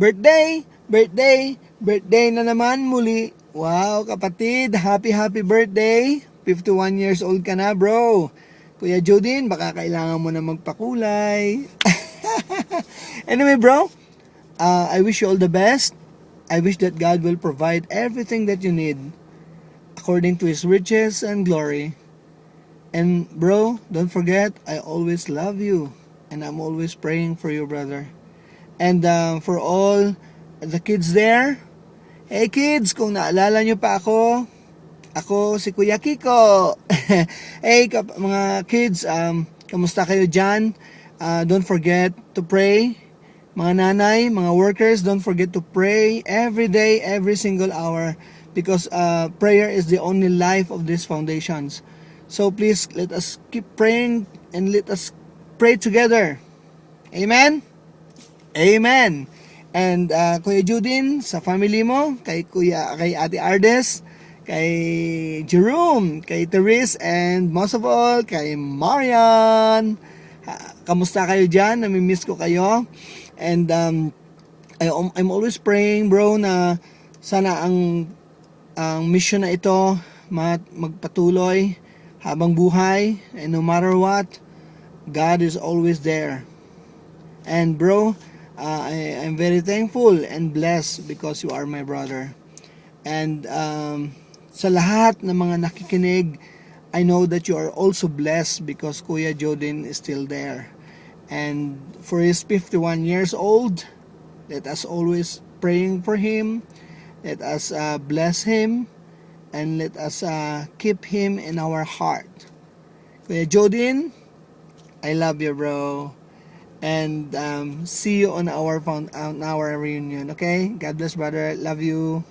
Birthday! Birthday! Birthday na naman muli. Wow, kapatid, happy birthday. 51 years old ka na, bro. Kuya Jodin, baka kailangan mo na magpakulay. Anyway, bro, I wish you all the best. I wish that God will provide everything that you need according to His riches and glory. And bro, don't forget, I always love you. And I'm always praying for you, brother. And for all the kids there, hey kids, kung naalala nyo pa ako si Kuya Kiko. Hey mga kids, kamusta kayo dyan? Don't forget to pray. Mga nanay, mga workers, don't forget to pray every day, every single hour, because prayer is the only life of these foundations. So please, let us keep praying and let us pray together. Amen? Amen. And Kuya Judin, sa family mo, kay Ate Ardes, kay Jerome, kay Therese, and most of all, kay Marian. Kamusta kayo dyan? Namimiss ko kayo. And I'm always praying, bro, na sana ang mission na ito magpatuloy habang buhay. And no matter what, God is always there. And bro, I'm very thankful and blessed because you are my brother. And sa lahat ng mga nakikinig, I know that you are also blessed because Kuya Jodin is still there. And for his 51 years old, let us always praying for him. Let us bless him. And let us keep him in our heart. Kuya Jodin, I love you, bro. And see you on our reunion, okay? God bless, brother. Love you.